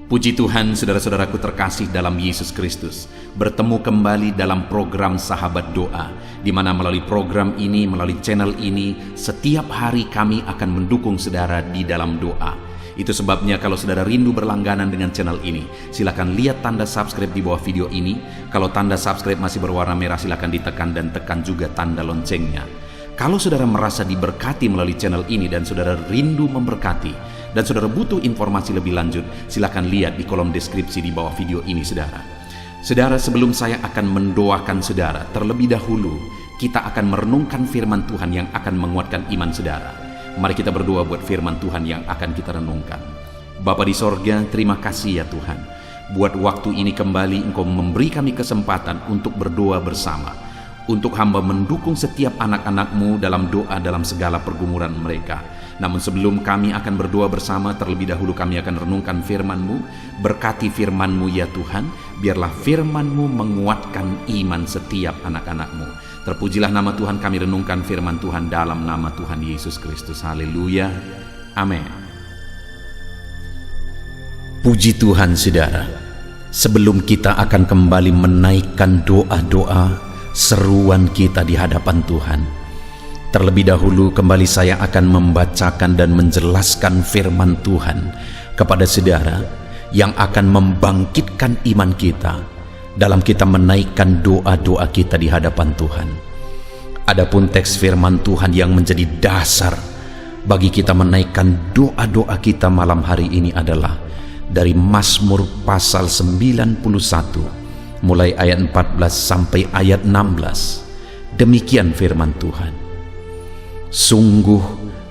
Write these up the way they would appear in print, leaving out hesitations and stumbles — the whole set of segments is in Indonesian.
Puji Tuhan, saudara-saudaraku terkasih dalam Yesus Kristus. Bertemu kembali dalam program Sahabat Doa, di mana melalui program ini, melalui channel ini, setiap hari kami akan mendukung saudara di dalam doa. Itu sebabnya kalau saudara rindu berlangganan dengan channel ini, silakan lihat tanda subscribe di bawah video ini. Kalau tanda subscribe masih berwarna merah, silakan ditekan dan tekan juga tanda loncengnya. Kalau saudara merasa diberkati melalui channel ini dan saudara rindu memberkati, dan saudara butuh informasi lebih lanjut, silakan lihat di kolom deskripsi di bawah video ini, saudara. Saudara, sebelum saya akan mendoakan saudara, terlebih dahulu kita akan merenungkan firman Tuhan yang akan menguatkan iman saudara. Mari kita berdoa buat firman Tuhan yang akan kita renungkan. Bapa di sorga, terima kasih ya Tuhan. Buat waktu ini kembali Engkau memberi kami kesempatan untuk berdoa bersama. Untuk hamba mendukung setiap anak-anak-Mu dalam doa dalam segala pergumulan mereka. Namun sebelum kami akan berdoa bersama, terlebih dahulu kami akan renungkan firman-Mu. Berkati firman-Mu ya Tuhan, biarlah firman-Mu menguatkan iman setiap anak-anak-Mu. Terpujilah nama Tuhan, kami renungkan firman Tuhan dalam nama Tuhan Yesus Kristus. Haleluya, amin. Puji Tuhan saudara, sebelum kita akan kembali menaikkan doa-doa seruan kita di hadapan Tuhan, terlebih dahulu kembali saya akan membacakan dan menjelaskan firman Tuhan kepada saudara yang akan membangkitkan iman kita dalam kita menaikkan doa-doa kita di hadapan Tuhan. Adapun teks firman Tuhan yang menjadi dasar bagi kita menaikkan doa-doa kita malam hari ini adalah dari Mazmur pasal 91 mulai ayat 14 sampai ayat 16. Demikian firman Tuhan. Sungguh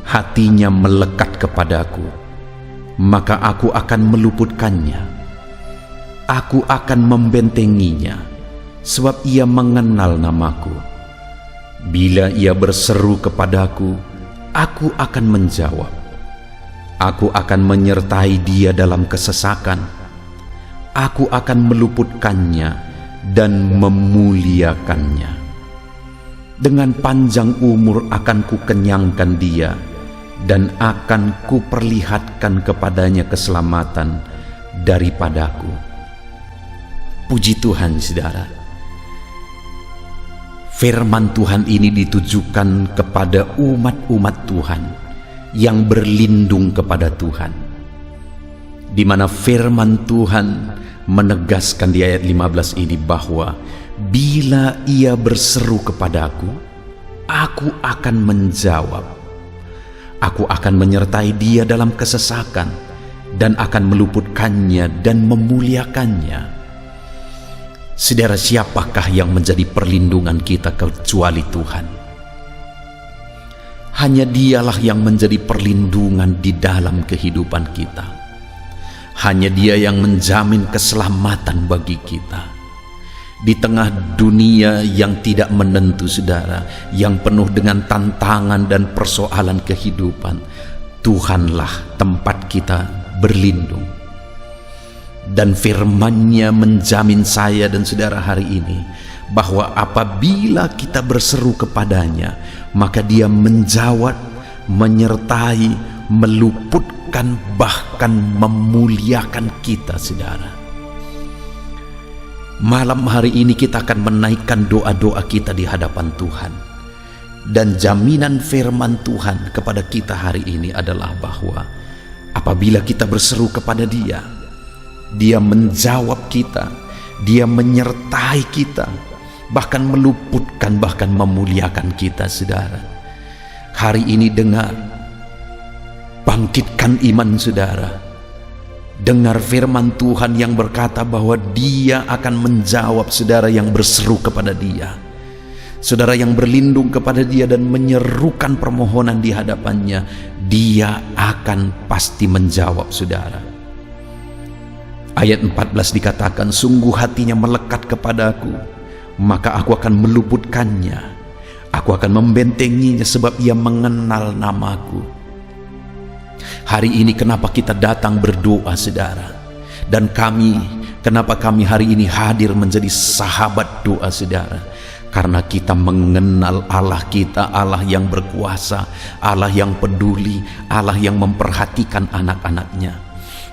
hatinya melekat kepadaku, maka aku akan meluputkannya. Aku akan membentenginya, sebab ia mengenal namaku. Bila ia berseru kepadaku, aku akan menjawab. Aku akan menyertai dia dalam kesesakan. Aku akan meluputkannya dan memuliakannya. Dengan panjang umur akan kukenyangkan dia, dan akan kuperlihatkan kepadanya keselamatan daripadaku. Puji Tuhan saudara. Firman Tuhan ini ditujukan kepada umat-umat Tuhan yang berlindung kepada Tuhan, di mana firman Tuhan menegaskan di ayat 15 ini bahwa bila ia berseru kepadaku, aku akan menjawab. Aku akan menyertai dia dalam kesesakan dan akan meluputkannya dan memuliakannya. Saudara, siapakah yang menjadi perlindungan kita kecuali Tuhan? Hanya Dialah yang menjadi perlindungan di dalam kehidupan kita. Hanya Dia yang menjamin keselamatan bagi kita. Di tengah dunia yang tidak menentu saudara, yang penuh dengan tantangan dan persoalan kehidupan, Tuhanlah tempat kita berlindung. Dan firman-Nya menjamin saya dan saudara hari ini bahwa apabila kita berseru kepadanya, maka Dia menjawab, menyertai, meluputkan, bahkan memuliakan kita saudara. Malam hari ini kita akan menaikkan doa-doa kita di hadapan Tuhan. Dan jaminan firman Tuhan kepada kita hari ini adalah bahwa apabila kita berseru kepada Dia, Dia menjawab kita, Dia menyertai kita, bahkan meluputkan, bahkan memuliakan kita saudara. Hari ini dengar, bangkitkan iman saudara. Dengar firman Tuhan yang berkata bahwa Dia akan menjawab saudara yang berseru kepada Dia, saudara yang berlindung kepada Dia dan menyerukan permohonan di hadapannya. Dia akan pasti menjawab saudara. Ayat 14 dikatakan, sungguh hatinya melekat kepadaku, maka aku akan meluputkannya. Aku akan membentenginya sebab ia mengenal namaku. Hari ini kenapa kita datang berdoa saudara, dan kenapa kami hari ini hadir menjadi sahabat doa saudara? Karena kita mengenal Allah kita, Allah yang berkuasa, Allah yang peduli, Allah yang memperhatikan anak-anaknya.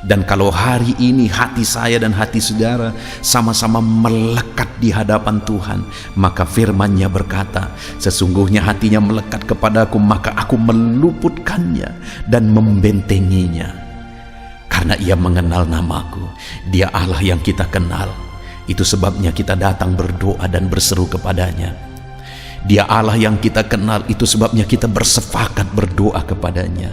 Dan kalau hari ini hati saya dan hati saudara sama-sama melekat di hadapan Tuhan, maka firman-Nya berkata, sesungguhnya hatinya melekat kepadaku, maka aku meluputkannya dan membentenginya. Karena ia mengenal namaku, dia Allah yang kita kenal. Itu sebabnya kita datang berdoa dan berseru kepadanya. Dia Allah yang kita kenal, itu sebabnya kita bersepakat berdoa kepadanya.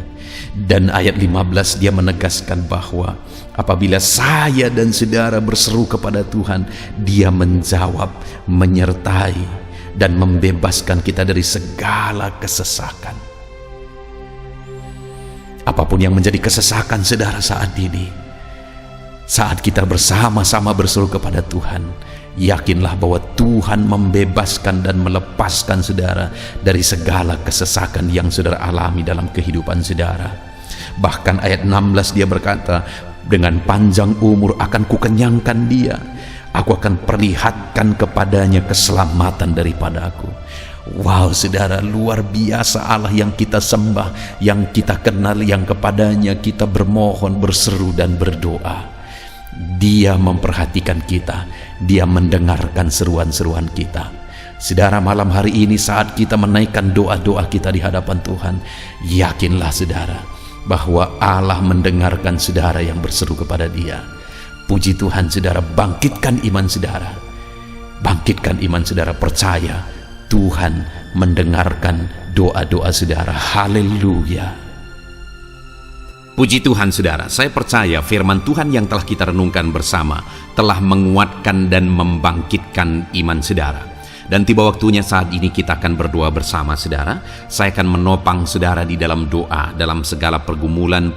Dan ayat 15 dia menegaskan bahwa apabila saya dan saudara berseru kepada Tuhan, dia menjawab, menyertai dan membebaskan kita dari segala kesesakan. Apapun yang menjadi kesesakan saudara saat ini, saat kita bersama-sama berseru kepada Tuhan, yakinlah bahwa Tuhan membebaskan dan melepaskan saudara dari segala kesesakan yang saudara alami dalam kehidupan saudara. Bahkan ayat 16 dia berkata, dengan panjang umur akan kukenyangkan dia, aku akan perlihatkan kepadanya keselamatan daripada aku. Wow saudara, luar biasa Allah yang kita sembah, yang kita kenal, yang kepadanya kita bermohon, berseru dan berdoa. Dia memperhatikan kita, dia mendengarkan seruan-seruan kita. Saudara, malam hari ini saat kita menaikkan doa-doa kita di hadapan Tuhan, yakinlah saudara bahwa Allah mendengarkan saudara yang berseru kepada dia. Puji Tuhan saudara, bangkitkan iman saudara. Bangkitkan iman saudara, percaya Tuhan mendengarkan doa-doa saudara. Haleluya. Puji Tuhan saudara, saya percaya firman Tuhan yang telah kita renungkan bersama telah menguatkan dan membangkitkan iman saudara. Dan tiba waktunya saat ini kita akan berdoa bersama saudara. Saya akan menopang saudara di dalam doa, dalam segala pergumulan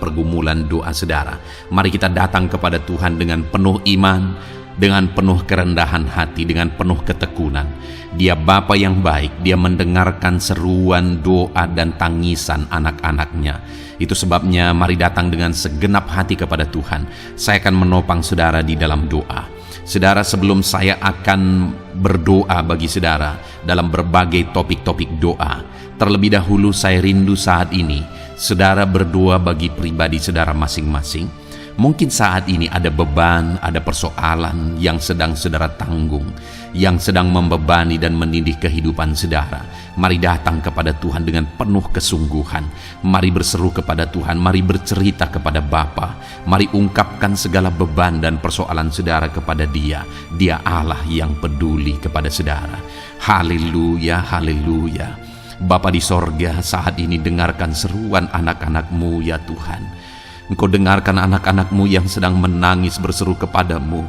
doa saudara. Mari kita datang kepada Tuhan dengan penuh iman, dengan penuh kerendahan hati, dengan penuh ketekunan. Dia Bapa yang baik, dia mendengarkan seruan doa dan tangisan anak-anaknya. Itu sebabnya mari datang dengan segenap hati kepada Tuhan. Saya akan menopang saudara di dalam doa. Saudara, sebelum saya akan berdoa bagi saudara dalam berbagai topik-topik doa, terlebih dahulu saya rindu saat ini saudara berdoa bagi pribadi saudara masing-masing. Mungkin saat ini ada beban, ada persoalan yang sedang saudara tanggung, yang sedang membebani dan menindih kehidupan saudara. Mari datang kepada Tuhan dengan penuh kesungguhan. Mari berseru kepada Tuhan, mari bercerita kepada Bapa. Mari ungkapkan segala beban dan persoalan saudara kepada Dia. Dia Allah yang peduli kepada saudara. Haleluya, haleluya. Bapa di sorga, saat ini dengarkan seruan anak-anak-Mu ya Tuhan. Engkau dengarkan anak-anak-Mu yang sedang menangis berseru kepadamu.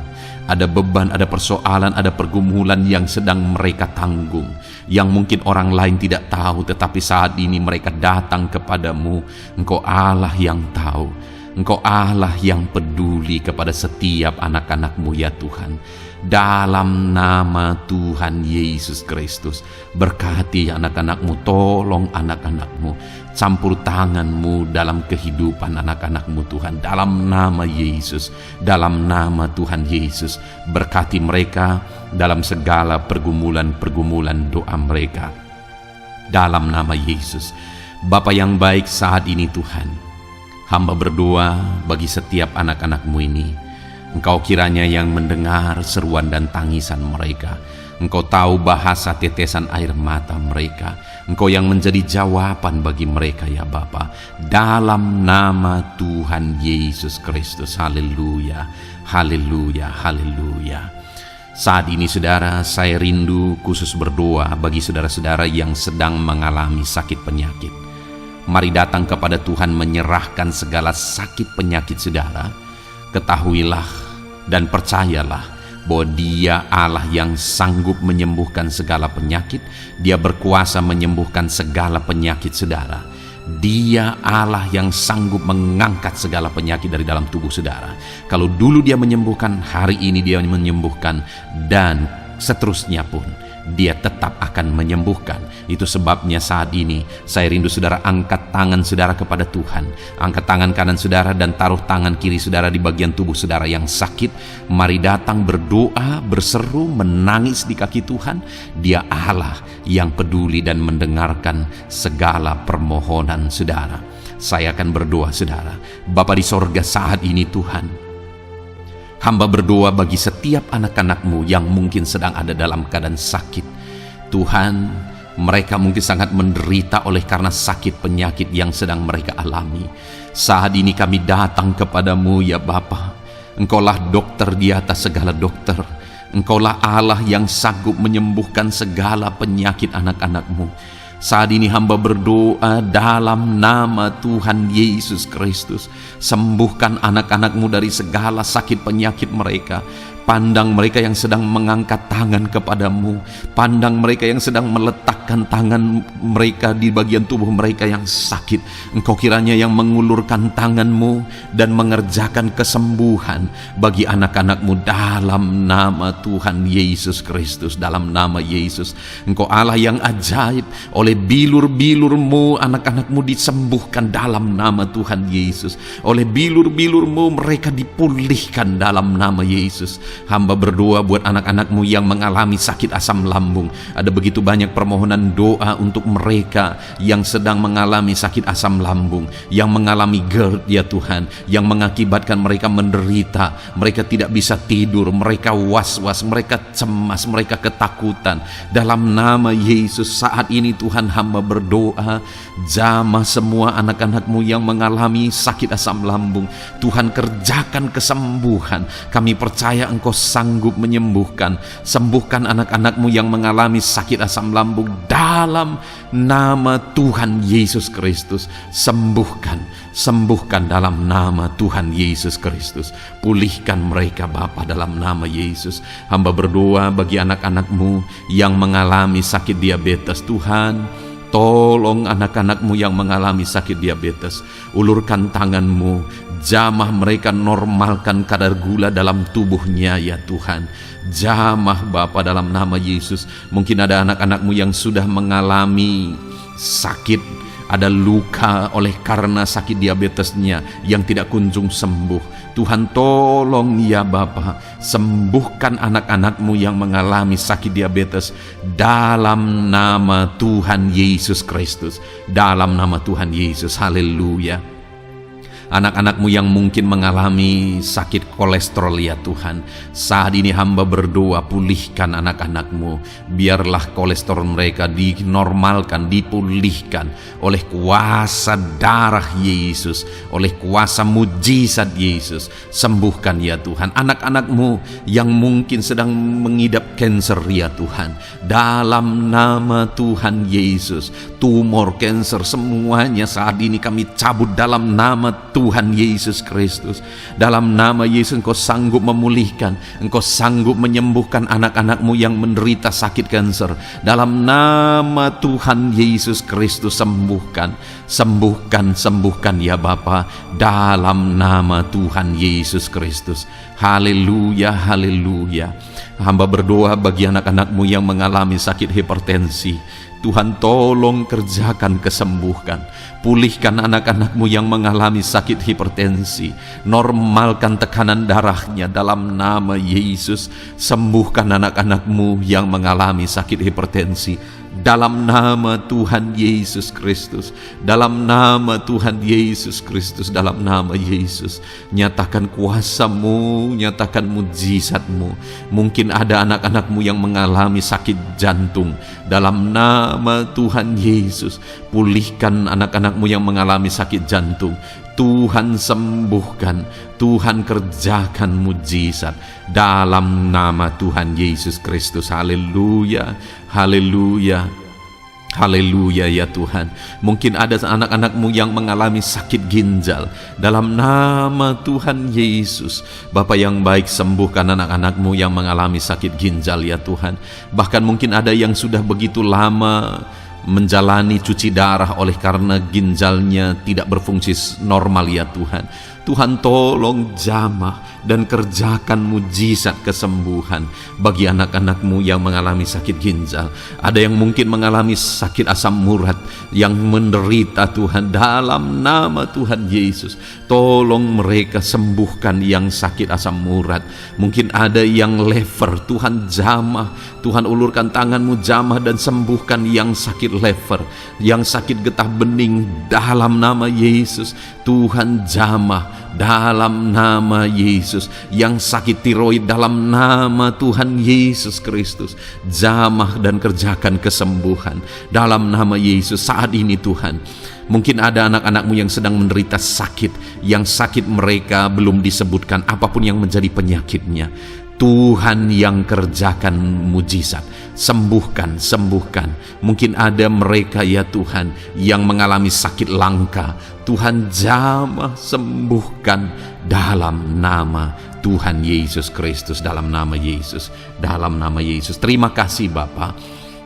Ada beban, ada persoalan, ada pergumulan yang sedang mereka tanggung, yang mungkin orang lain tidak tahu, tetapi saat ini mereka datang kepadamu. Engkau Allah yang tahu, Engkau Allah yang peduli kepada setiap anak-anak-Mu ya Tuhan. Dalam nama Tuhan Yesus Kristus, berkati anak-anak-Mu, tolong anak-anak-Mu, campur tangan-Mu dalam kehidupan anak-anak-Mu Tuhan. Dalam nama Yesus, dalam nama Tuhan Yesus, berkati mereka dalam segala pergumulan-pergumulan doa mereka. Dalam nama Yesus, Bapa yang baik, saat ini Tuhan, hamba berdoa bagi setiap anak-anak-Mu ini. Engkau kiranya yang mendengar seruan dan tangisan mereka. Engkau tahu bahasa tetesan air mata mereka. Engkau yang menjadi jawaban bagi mereka ya Bapa. Dalam nama Tuhan Yesus Kristus. Haleluya, haleluya, haleluya. Saat ini saudara, saya rindu khusus berdoa bagi saudara-saudara yang sedang mengalami sakit penyakit. Mari datang kepada Tuhan menyerahkan segala sakit penyakit saudara. Ketahuilah dan percayalah bahwa Dia Allah yang sanggup menyembuhkan segala penyakit. Dia berkuasa menyembuhkan segala penyakit saudara. Dia Allah yang sanggup mengangkat segala penyakit dari dalam tubuh saudara. Kalau dulu Dia menyembuhkan, hari ini Dia menyembuhkan, dan seterusnya pun Dia tetap akan menyembuhkan. Itu sebabnya saat ini saya rindu saudara angkat tangan saudara kepada Tuhan. Angkat tangan kanan saudara dan taruh tangan kiri saudara di bagian tubuh saudara yang sakit. Mari datang berdoa, berseru, menangis di kaki Tuhan. Dia Allah yang peduli dan mendengarkan segala permohonan saudara. Saya akan berdoa, saudara. Bapa di sorga, saat ini Tuhan, hamba berdoa bagi setiap anak-anak-Mu yang mungkin sedang ada dalam keadaan sakit. Tuhan, mereka mungkin sangat menderita oleh karena sakit penyakit yang sedang mereka alami. Saat ini kami datang kepadamu ya Bapa. Engkaulah dokter di atas segala dokter. Engkaulah Allah yang sanggup menyembuhkan segala penyakit anak-anak-Mu. Saat ini hamba berdoa dalam nama Tuhan Yesus Kristus. Sembuhkan anak-anak-Mu dari segala sakit penyakit mereka. Pandang mereka yang sedang mengangkat tangan kepadamu. Pandang mereka yang sedang meletakkan tangan mereka di bagian tubuh mereka yang sakit. Engkau kiranya yang mengulurkan tangan-Mu dan mengerjakan kesembuhan bagi anak-anak-Mu dalam nama Tuhan Yesus Kristus. Dalam nama Yesus, Engkau Allah yang ajaib. Oleh bilur-bilur-Mu anak-anak-Mu disembuhkan dalam nama Tuhan Yesus. Oleh bilur-bilur-Mu mereka dipulihkan dalam nama Yesus. Hamba berdoa buat anak-anak-Mu yang mengalami sakit asam lambung. Ada begitu banyak permohonan doa untuk mereka yang sedang mengalami sakit asam lambung, yang mengalami GERD ya Tuhan, yang mengakibatkan mereka menderita, mereka tidak bisa tidur, mereka was-was, mereka cemas, mereka ketakutan. Dalam nama Yesus saat ini Tuhan, hamba berdoa, jamah semua anak-anak-Mu yang mengalami sakit asam lambung. Tuhan, kerjakan kesembuhan. Kami percaya Engkau sanggup menyembuhkan. Sembuhkan anak-anak-Mu yang mengalami sakit asam lambung dalam nama Tuhan Yesus Kristus. Sembuhkan dalam nama Tuhan Yesus Kristus. Pulihkan mereka Bapa dalam nama Yesus. Hamba berdoa bagi anak-anak-Mu yang mengalami sakit diabetes. Tuhan, tolong anak-anak-Mu yang mengalami sakit diabetes. Ulurkan tangan-Mu, jamah mereka, normalkan kadar gula dalam tubuhnya ya Tuhan. Jamah Bapa dalam nama Yesus. Mungkin ada anak-anak-Mu yang sudah mengalami sakit, ada luka oleh karena sakit diabetesnya yang tidak kunjung sembuh. Tuhan, tolong ya Bapa, sembuhkan anak-anak-Mu yang mengalami sakit diabetes dalam nama Tuhan Yesus Kristus. Dalam nama Tuhan Yesus, haleluya. Anak-anak-Mu yang mungkin mengalami sakit kolesterol ya Tuhan, saat ini hamba berdoa, pulihkan anak-anak-Mu. Biarlah kolesterol mereka dinormalkan, dipulihkan oleh kuasa darah Yesus, oleh kuasa mujizat Yesus. Sembuhkan ya Tuhan anak-anak-Mu yang mungkin sedang mengidap kanker ya Tuhan. Dalam nama Tuhan Yesus, tumor, kanker, semuanya saat ini kami cabut dalam nama Tuhan Yesus Kristus. Dalam nama Yesus, Engkau sanggup memulihkan, Engkau sanggup menyembuhkan anak-anak-Mu yang menderita sakit kanker. Dalam nama Tuhan Yesus Kristus, sembuhkan ya Bapa. Dalam nama Tuhan Yesus Kristus. Haleluya, haleluya. Hamba berdoa bagi anak-anak-Mu yang mengalami sakit hipertensi. Tuhan, tolong kerjakan kesembuhan. Pulihkan anak-anak-Mu yang mengalami sakit hipertensi. Normalkan tekanan darahnya dalam nama Yesus. Sembuhkan anak-anak-Mu yang mengalami sakit hipertensi. Dalam nama Tuhan Yesus Kristus. Dalam nama Tuhan Yesus Kristus. Dalam nama Yesus. Nyatakan kuasa-Mu, nyatakan mujizat-Mu. Mungkin ada anak-anak-Mu yang mengalami sakit jantung. Dalam nama Tuhan Yesus, pulihkan anak-anak-Mu yang mengalami sakit jantung. Tuhan sembuhkan, Tuhan kerjakan mujizat dalam nama Tuhan Yesus Kristus. Haleluya, haleluya, haleluya ya Tuhan. Mungkin ada anak-anak-Mu yang mengalami sakit ginjal. Dalam nama Tuhan Yesus, Bapa yang baik, sembuhkan anak-anak-Mu yang mengalami sakit ginjal ya Tuhan. Bahkan mungkin ada yang sudah begitu lama menjalani cuci darah oleh karena ginjalnya tidak berfungsi normal ya Tuhan. Tuhan tolong jamah dan kerjakan mujizat kesembuhan bagi anak-anak-Mu yang mengalami sakit ginjal. Ada yang mungkin mengalami sakit asam urat, yang menderita Tuhan, dalam nama Tuhan Yesus. Tolong mereka sembuhkan yang sakit asam urat. Mungkin ada yang lever, Tuhan jamah. Tuhan ulurkan tangan-Mu jamah dan sembuhkan yang sakit lever, yang sakit getah bening dalam nama Yesus. Tuhan jamah dalam nama Yesus. Yang sakit tiroid dalam nama Tuhan Yesus Kristus, jamah dan kerjakan kesembuhan dalam nama Yesus saat ini Tuhan. Mungkin ada anak-anak-Mu yang sedang menderita sakit, yang sakit mereka belum disebutkan apapun yang menjadi penyakitnya. Tuhan yang kerjakan mujizat, sembuhkan. Mungkin ada mereka ya Tuhan yang mengalami sakit langka, Tuhan jamah sembuhkan dalam nama Tuhan Yesus Kristus, dalam nama Yesus, dalam nama Yesus. Terima kasih Bapa.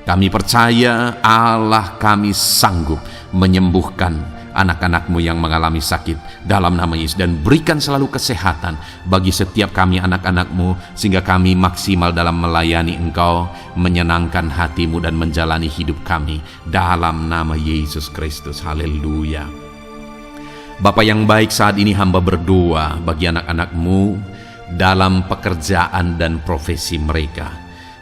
Kami percaya Allah kami sanggup menyembuhkan anak-anak-Mu yang mengalami sakit dalam nama Yesus, dan berikan selalu kesehatan bagi setiap kami anak-anak-Mu, sehingga kami maksimal dalam melayani Engkau, menyenangkan hati-Mu dan menjalani hidup kami dalam nama Yesus Kristus. Haleluya. Bapa yang baik, saat ini hamba berdoa bagi anak-anak-Mu dalam pekerjaan dan profesi mereka.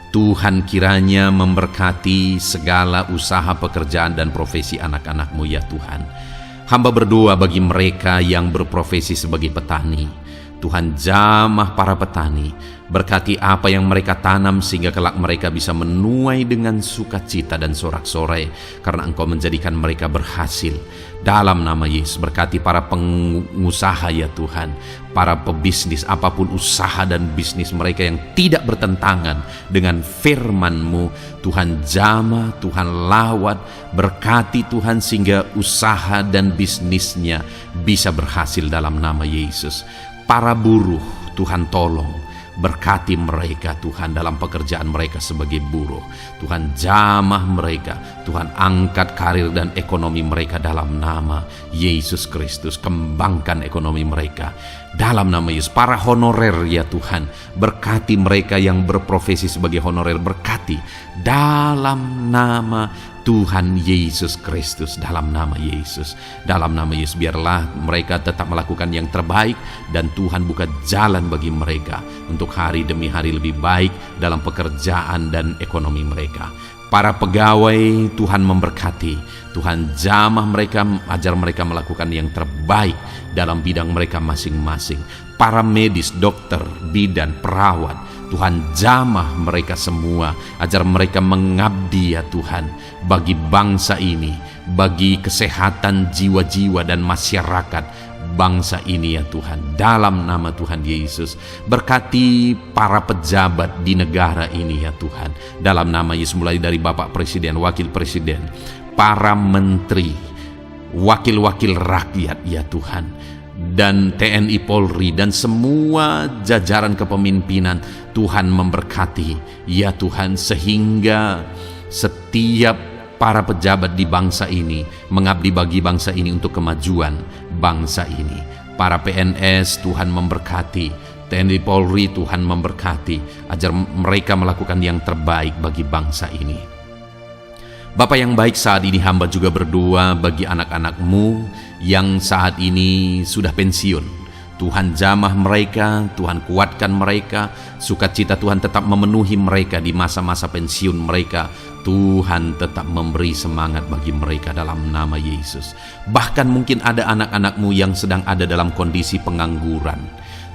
Tuhan kiranya memberkati segala usaha pekerjaan dan profesi anak-anak-Mu ya Tuhan. Hamba berdoa bagi mereka yang berprofesi sebagai petani. Tuhan jamah para petani, berkati apa yang mereka tanam sehingga kelak mereka bisa menuai dengan sukacita dan sorak-sorai karena Engkau menjadikan mereka berhasil. Dalam nama Yesus, berkati para pengusaha ya Tuhan, para pebisnis, apapun usaha dan bisnis mereka yang tidak bertentangan dengan firman-Mu. Tuhan jamah, Tuhan lawat, berkati Tuhan sehingga usaha dan bisnisnya bisa berhasil dalam nama Yesus. Para buruh, Tuhan tolong, berkati mereka Tuhan dalam pekerjaan mereka sebagai buruh. Tuhan jamah mereka, Tuhan angkat karir dan ekonomi mereka dalam nama Yesus Kristus. Kembangkan ekonomi mereka dalam nama Yesus. Para honorer ya Tuhan, berkati mereka yang berprofesi sebagai honorer, berkati dalam nama Tuhan Yesus Kristus, dalam nama Yesus. Dalam nama Yesus, biarlah mereka tetap melakukan yang terbaik dan Tuhan buka jalan bagi mereka untuk hari demi hari lebih baik dalam pekerjaan dan ekonomi mereka. Para pegawai Tuhan memberkati, Tuhan jamah mereka, ajar mereka melakukan yang terbaik dalam bidang mereka masing-masing. Para medis, dokter, bidan, perawat, Tuhan jamah mereka semua, ajar mereka mengabdi ya Tuhan bagi bangsa ini, bagi kesehatan jiwa-jiwa dan masyarakat bangsa ini ya Tuhan, dalam nama Tuhan Yesus. Berkati para pejabat di negara ini ya Tuhan, dalam nama Yesus, mulai dari Bapak Presiden, Wakil Presiden, para menteri, wakil-wakil rakyat ya Tuhan, dan TNI Polri dan semua jajaran kepemimpinan. Tuhan memberkati ya Tuhan, sehingga setiap para pejabat di bangsa ini mengabdi bagi bangsa ini untuk kemajuan bangsa ini. Para PNS Tuhan memberkati, TNI Polri Tuhan memberkati, ajar mereka melakukan yang terbaik bagi bangsa ini. Bapa yang baik, saat ini hamba juga berdoa bagi anak-anak-Mu yang saat ini sudah pensiun. Tuhan jamah mereka, Tuhan kuatkan mereka, sukacita Tuhan tetap memenuhi mereka di masa-masa pensiun mereka. Tuhan tetap memberi semangat bagi mereka dalam nama Yesus. Bahkan mungkin ada anak-anak-Mu yang sedang ada dalam kondisi pengangguran.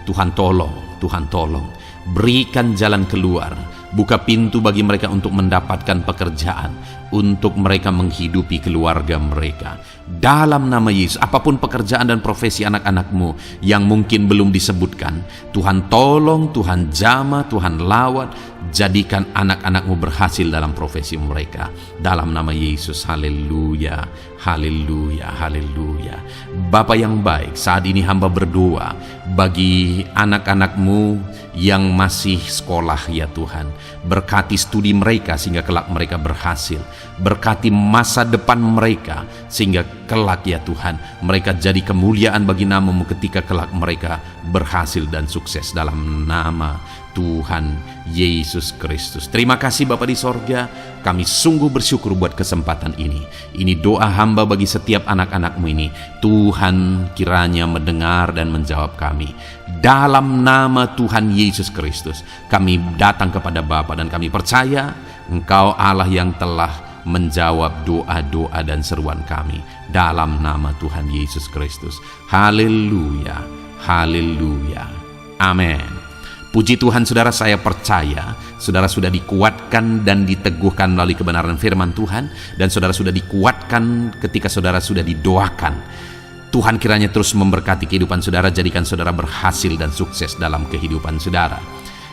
Tuhan tolong, berikan jalan keluar, buka pintu bagi mereka untuk mendapatkan pekerjaan, untuk mereka menghidupi keluarga mereka. Dalam nama Yesus, apapun pekerjaan dan profesi anak-anak-Mu yang mungkin belum disebutkan, Tuhan tolong, Tuhan jamah, Tuhan lawat, jadikan anak-anak-Mu berhasil dalam profesi mereka. Dalam nama Yesus, haleluya, haleluya, haleluya. Bapa yang baik, saat ini hamba berdoa bagi anak-anak-Mu yang masih sekolah ya Tuhan. Berkati studi mereka sehingga kelak mereka berhasil. Berkati masa depan mereka, sehingga kelak ya Tuhan, mereka jadi kemuliaan bagi nama-Mu ketika kelak mereka berhasil dan sukses dalam nama Tuhan Yesus Kristus. Terima kasih Bapa di sorga, kami sungguh bersyukur buat kesempatan ini. Ini doa hamba bagi setiap anak-anak-Mu ini. Tuhan kiranya mendengar dan menjawab kami. Dalam nama Tuhan Yesus Kristus, kami datang kepada Bapa dan kami percaya Engkau Allah yang telah menjawab doa-doa dan seruan kami. Dalam nama Tuhan Yesus Kristus. Haleluya, haleluya, amin. Puji Tuhan saudara, saya percaya saudara sudah dikuatkan dan diteguhkan melalui kebenaran firman Tuhan, dan saudara sudah dikuatkan ketika saudara sudah didoakan. Tuhan kiranya terus memberkati kehidupan saudara, jadikan saudara berhasil dan sukses dalam kehidupan saudara.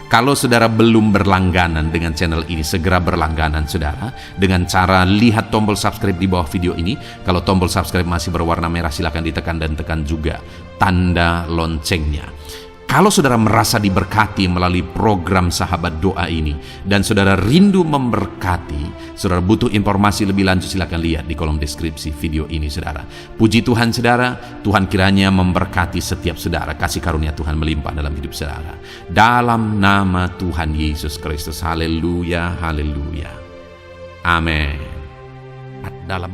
Kalau saudara belum berlangganan dengan channel ini, segera berlangganan saudara dengan cara lihat tombol subscribe di bawah video ini. Kalau tombol subscribe masih berwarna merah, silakan ditekan dan tekan juga tanda loncengnya. Kalau saudara merasa diberkati melalui program Sahabat Doa ini dan saudara rindu memberkati, saudara butuh informasi lebih lanjut, silakan lihat di kolom deskripsi video ini saudara. Puji Tuhan saudara, Tuhan kiranya memberkati setiap saudara, kasih karunia Tuhan melimpah dalam hidup saudara. Dalam nama Tuhan Yesus Kristus, haleluya, haleluya, amin. Dalam